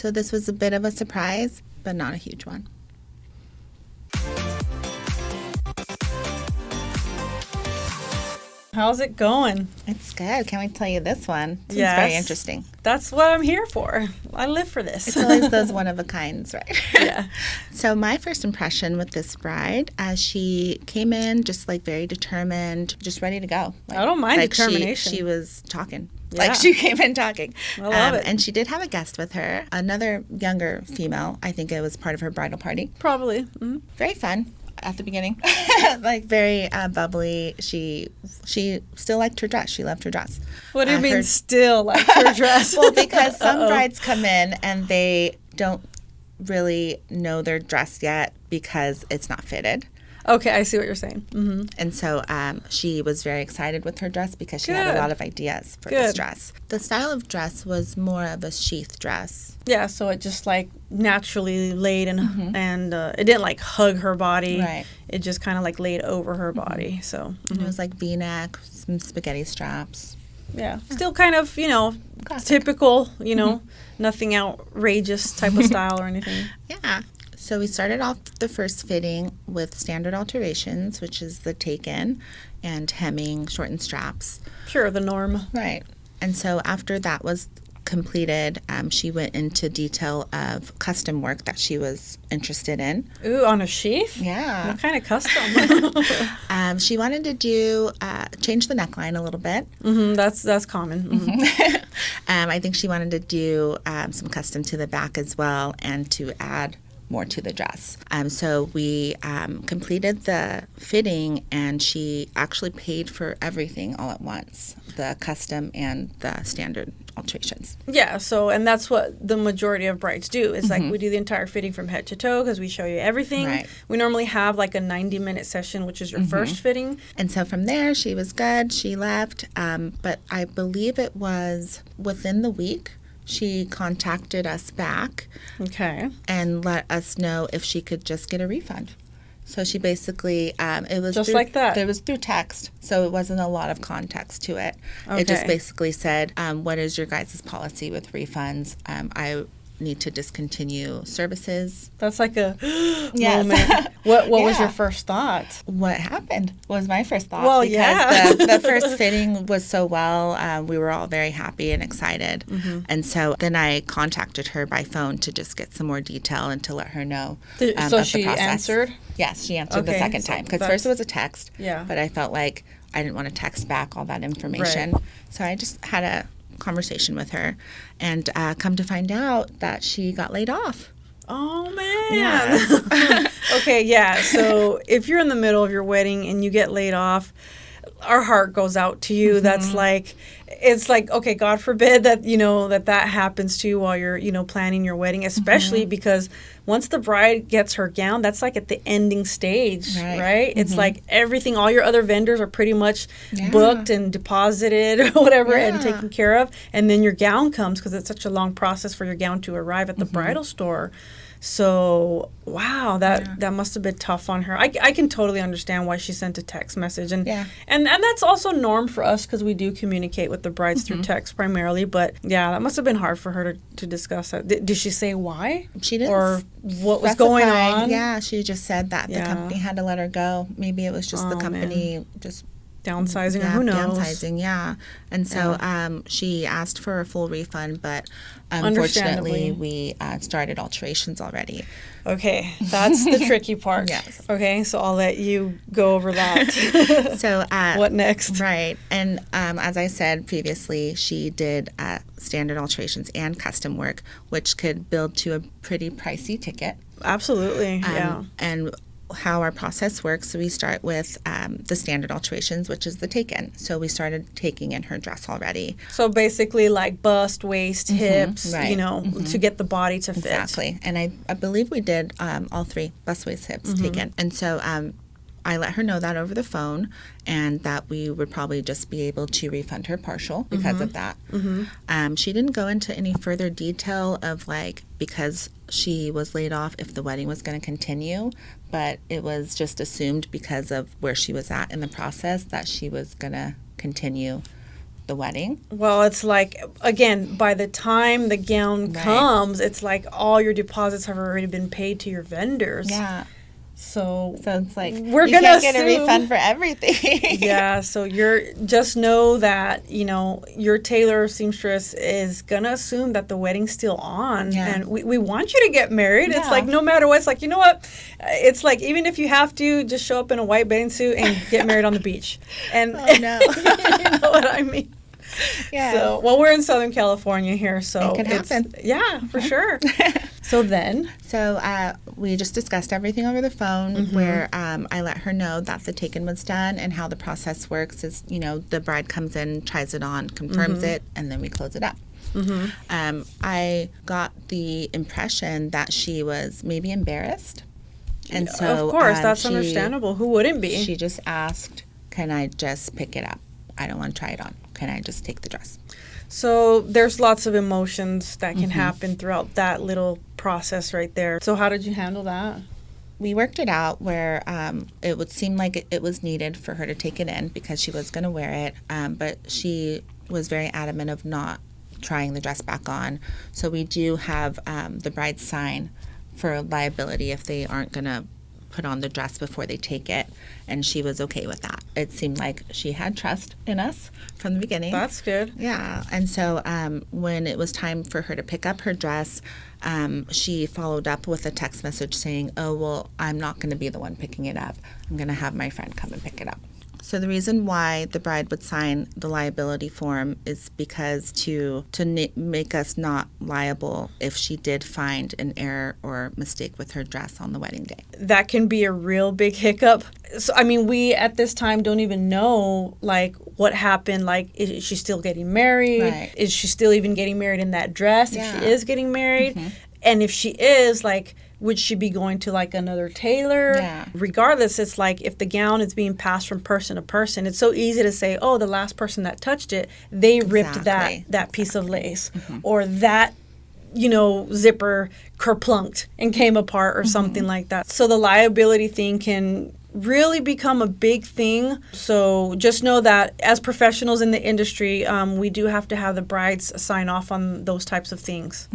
So this was a bit of a surprise, but not a huge one. How's it going? It's good. Can't wait to tell you this one. It's Yes. very interesting. That's what I'm here for. I live for this. It's always those one-of-a-kinds, right? Yeah. So my first impression with this bride, she came in just like very determined, just ready to go. Like, I don't mind like determination. She was talking. Yeah. Like she came in talking. I love it. And she did have a guest with her, another younger female. I think it was part of her bridal party. Probably. Mm-hmm. Very fun at the beginning. Like very bubbly. She still liked her dress. She loved her dress. What do you mean still like her dress? Well, because some brides come in and they don't really know their dress yet because it's not fitted. Okay, I see what you're saying. Mm-hmm. And so she was very excited with her dress because she had a lot of ideas for this dress. The style of dress was more of a sheath dress. Yeah, so it just like naturally laid and it didn't like hug her body. Right. It just kind of like laid over her body. So And it was like V-neck, some spaghetti straps. yeah, still kind of, Classic. typical, nothing outrageous type of style or anything. Yeah. So we started off the first fitting with standard alterations, which is the take-in and hemming, shortened straps. Sure, the norm. Right. And so after that was completed, she went into detail of custom work that she was interested in. Ooh, on a sheath? Yeah. What kind of custom? She wanted to do change the neckline a little bit. That's common. Mm-hmm. I think she wanted to do some custom to the back as well and to add more to the dress. So we completed the fitting and she actually paid for everything all at once, the custom and the standard alterations. Yeah, and that's what the majority of brides do. Is like we do the entire fitting from head to toe because we show you everything. Right. We normally have like a 90-minute session, which is your first fitting. And so from there, she was good. She left. But I believe it was within the week, she contacted us back Okay. and let us know if she could just get a refund. So she basically, it was Just through, like that? It was through text, so it wasn't a lot of context to it. It just Okay. basically said, what is your guys' policy with refunds? I need to discontinue services. That's like a Yes. moment. What was Yeah. your first thought? What happened was my first thought. Well, because yeah. the first fitting was so well. We were all very happy and excited. And so then I contacted her by phone to just get some more detail and to let her know of So the she process. answered? Yes, she answered the Okay, second so time. Because that's- first it was a text. Yeah. But I felt like I didn't want to text back all that information. Right. So I just had a conversation with her and come to find out that she got laid off. Oh, man. Yeah. Okay, yeah. So if you're in the middle of your wedding and you get laid off, our heart goes out to you. That's like, it's like, okay, God forbid that, that happens to you while you're, planning your wedding, especially because once the bride gets her gown, that's like at the ending stage, right? It's like everything, all your other vendors are pretty much booked and deposited or whatever and taken care of. And then your gown comes because it's such a long process for your gown to arrive at the bridal store. So, wow, that must have been tough on her. I can totally understand why she sent a text message. And that's also norm for us because we do communicate with the brides through text primarily. But, yeah, that must have been hard for her to discuss that. Did she say why? She didn't Or what was going on? Yeah, she just said that the company had to let her go. Maybe it was just the company just downsizing, or who knows? Downsizing, yeah. And so she asked for a full refund, but unfortunately we started alterations already. Okay, that's the tricky part. Yes. Okay, so I'll let you go over that. So what next? Right. And as I said previously, she did standard alterations and custom work, which could build to a pretty pricey ticket. Absolutely, yeah. And how our process works, so we start with the standard alterations, which is the take-in. So we started taking in her dress already. So basically like bust, waist, hips, right. To get the body to fit. Exactly. And I believe we did all three, bust, waist, hips, taken. And so I let her know that over the phone and that we would probably just be able to refund her partial because of that. She didn't go into any further detail of because she was laid off if the wedding was going to continue, but it was just assumed because of where she was at in the process that she was going to continue the wedding. Well, it's like, again, by the time the gown comes, it's like all your deposits have already been paid to your vendors. Yeah. So it's like we're you gonna can't get a assume- refund for everything. Yeah, so just know that, your tailor seamstress is gonna assume that the wedding's still on. Yeah. And we want you to get married. It's Yeah. like, no matter what, it's like, you know what? It's like, even if you have to, just show up in a white bathing suit and get married on the beach. And Oh, no. you know what I mean? Yeah. So, well, we're in Southern California here, so It can happen. Yeah, for sure. So then, we just discussed everything over the phone where I let her know that the take-in was done, and how the process works is, the bride comes in, tries it on, confirms it, and then we close it up. I got the impression that she was maybe embarrassed. And so, of course, that's she- understandable. Who wouldn't be? She just asked, can I just pick it up? I don't want to try it on. Can I just take the dress? So there's lots of emotions that can happen throughout that little process right there. So how did you handle that? We worked it out where it would seem like it was needed for her to take it in because she was going to wear it, but she was very adamant of not trying the dress back on. So we do have the bride sign for liability if they aren't going to put on the dress before they take it, and she was okay with that. It seemed like she had trust in us from the beginning. That's good. Yeah, and so when it was time for her to pick up her dress, she followed up with a text message saying, "Oh, well, I'm not going to be the one picking it up. I'm going to have my friend come and pick it up." So the reason why the bride would sign the liability form is because to make us not liable if she did find an error or mistake with her dress on the wedding day. That can be a real big hiccup. So, I mean, we at this time don't even know, like, what happened. Like, is she still getting married? Right. Is she still even getting married in that dress? Yeah. If she is getting married? And if she is, like, would she be going to, like, another tailor? Yeah. Regardless, it's like if the gown is being passed from person to person, it's so easy to say, oh, the last person that touched it, they ripped Exactly. that piece of lace. Or that zipper kerplunked and came apart or something like that. So the liability thing can really become a big thing. So just know that as professionals in the industry, we do have to have the brides sign off on those types of things.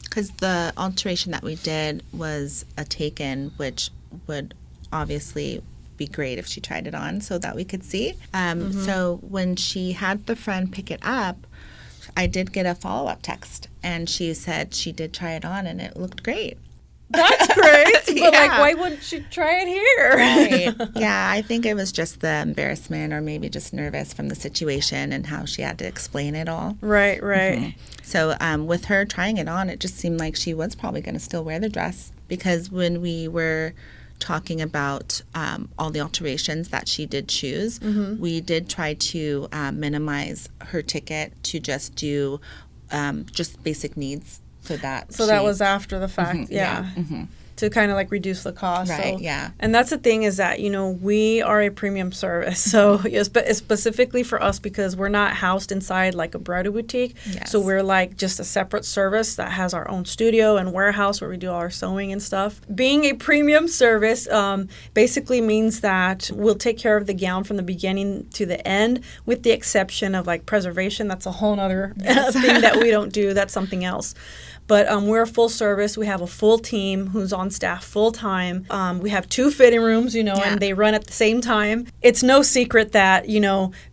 Because the alteration that we did was a take-in, which would obviously be great if she tried it on so that we could see. So when she had the friend pick it up, I did get a follow-up text, and she said she did try it on and it looked great. That's great. But, like, Yeah. why wouldn't she try it here? Right. Yeah, I think it was just the embarrassment or maybe just nervous from the situation and how she had to explain it all. Right, right. So with her trying it on, it just seemed like she was probably going to still wear the dress, because when we were talking about all the alterations that she did choose, we did try to minimize her ticket to just do just basic needs so that That was after the fact. Yeah. To kind of like reduce the cost. Right, So. yeah. And that's the thing is that, we are a premium service. So it's specifically for us because we're not housed inside like a bridal boutique. Yes. So we're like just a separate service that has our own studio and warehouse where we do all our sewing and stuff. Being a premium service basically means that we'll take care of the gown from the beginning to the end, with the exception of like preservation. That's a whole other thing that we don't do. That's something else. But we're a full service. We have a full team who's on staff full time. We have 2 fitting rooms, and they run at the same time. It's no secret that,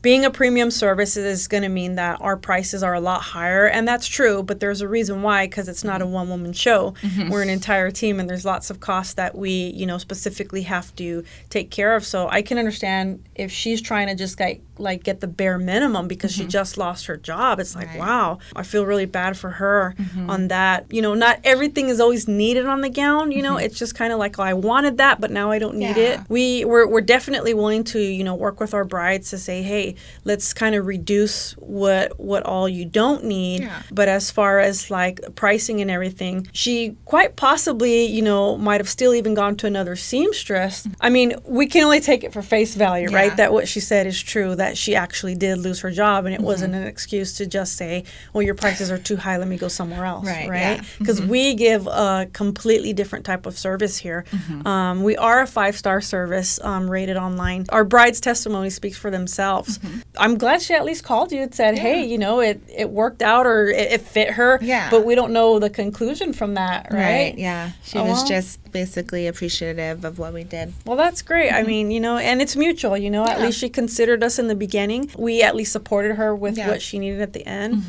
being a premium service is going to mean that our prices are a lot higher. And that's true, but there's a reason why, because it's not a one-woman show. We're an entire team, and there's lots of costs that we, specifically have to take care of. So I can understand if she's trying to just like get the bare minimum because she just lost her job. It's like, Right. wow, I feel really bad for her on that. Not everything is always needed on the gown. It's just kind of like, oh, I wanted that, but now I don't need it. We're definitely willing to, work with our brides to say, hey, let's kind of reduce what all you don't need. Yeah. But as far as like pricing and everything, she quite possibly, might have still even gone to another seamstress. I mean, we can only take it for face value, right? Yeah. That what she said is true. that she actually did lose her job, and it wasn't an excuse to just say, well, your prices are too high, let me go somewhere else, right? Because we give a completely different type of service here. We are a 5-star service rated online. Our bride's testimony speaks for themselves. I'm glad she at least called you and said, hey, you know, it worked out, or it fit her, but we don't know the conclusion from that, right? Yeah. She was just basically appreciative of what we did. Well, that's great. I mean, you know, and it's mutual, you know, at least she considered us in the beginning. We at least supported her with what she needed at the end.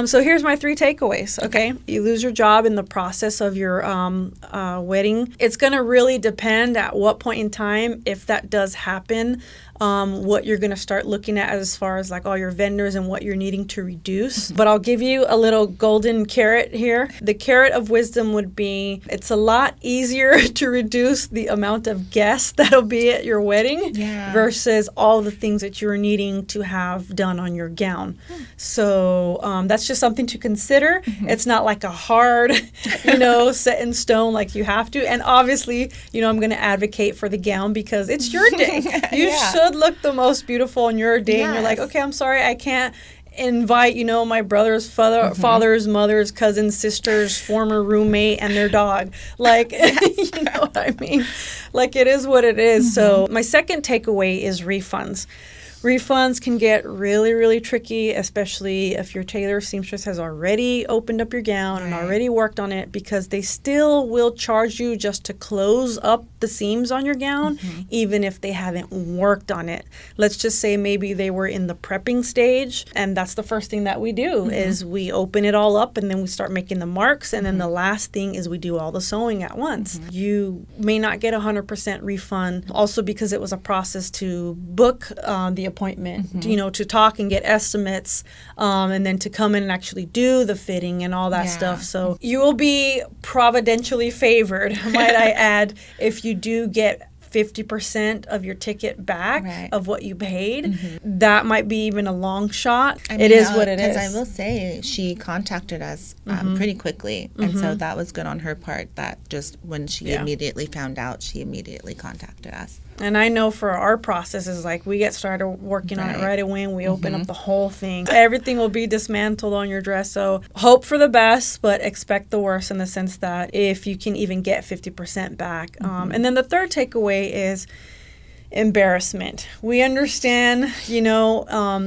So here's my 3 takeaways, okay? You lose your job in the process of your wedding. It's going to really depend at what point in time, if that does happen, what you're going to start looking at as far as like all your vendors and what you're needing to reduce. But I'll give you a little golden carrot here. The carrot of wisdom would be, it's a lot easier to reduce the amount of guests that'll be at your wedding versus all the things that you're needing to have done on your gown. So that's just something to consider. It's not like a hard, you know, set in stone like you have to. And obviously, you know, I'm going to advocate for the gown because it's your day. You should look the most beautiful on your day. And you're like, okay, I'm sorry, I can't invite, you know, my brother's father's mother's cousin's sister's former roommate and their dog. Like, you know what I mean? Like, it is what it is. So my second takeaway is refunds. Refunds can get really, really tricky, especially if your tailor seamstress has already opened up your gown and already worked on it, because they still will charge you just to close up the seams on your gown, even if they haven't worked on it. Let's just say maybe they were in the prepping stage, and that's the first thing that we do is we open it all up, and then we start making the marks, and then the last thing is we do all the sewing at once. You may not get 100% refund, also because it was a process to book the appointment, you know, to talk and get estimates, and then to come in and actually do the fitting and all that stuff. So you will be providentially favored, might I add, if you do get 50% of your ticket back of what you paid. That might be even a long shot. I mean, it is what it is. Because I will say she contacted us pretty quickly. And so that was good on her part, that just when she immediately found out, she immediately contacted us. And I know for our process is like we get started working on it right away and we open up the whole thing. Everything will be dismantled on your dress. So hope for the best, but expect the worst in the sense that if you can even get 50% back. And then the third takeaway is embarrassment. We understand, you know,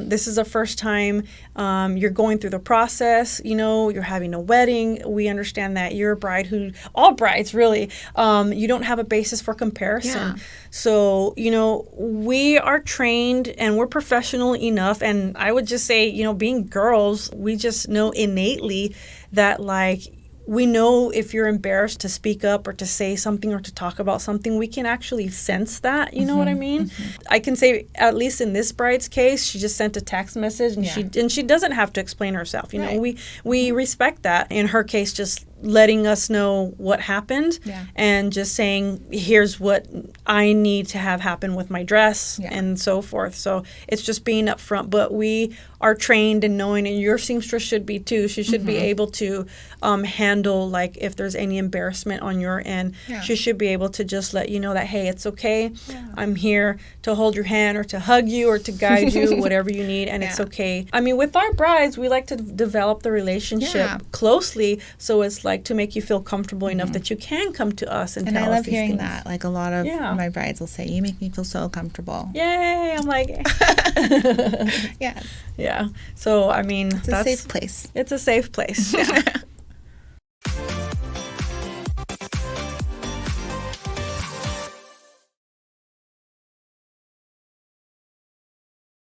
this is the first time you're going through the process, you know, you're having a wedding. We understand that you're a bride all brides really, you don't have a basis for comparison. So, you know, we are trained and we're professional enough. And I would just say, you know, being girls, we just know innately that like, we know if you're embarrassed to speak up or to say something or to talk about something, we can actually sense that. You know what I mean? I can say, at least in this bride's case, she just sent a text message and she doesn't have to explain herself. You know, we respect that. In her case, just letting us know what happened and just saying, here's what I need to have happen with my dress and so forth. So it's just being upfront. But we are trained in knowing, and your seamstress should be too. She should be able to handle, like, if there's any embarrassment on your end, she should be able to just let you know that, hey, it's okay. I'm here to hold your hand or to hug you or to guide you, whatever you need, and it's okay. I mean, with our brides, we like to develop the relationship closely, so it's like to make you feel comfortable enough that you can come to us and tell us these things. And I love hearing that. Like, a lot of my brides will say, you make me feel so comfortable. Yay! I'm like, yes. Yeah. So, I mean, it's a safe place. It's a safe place.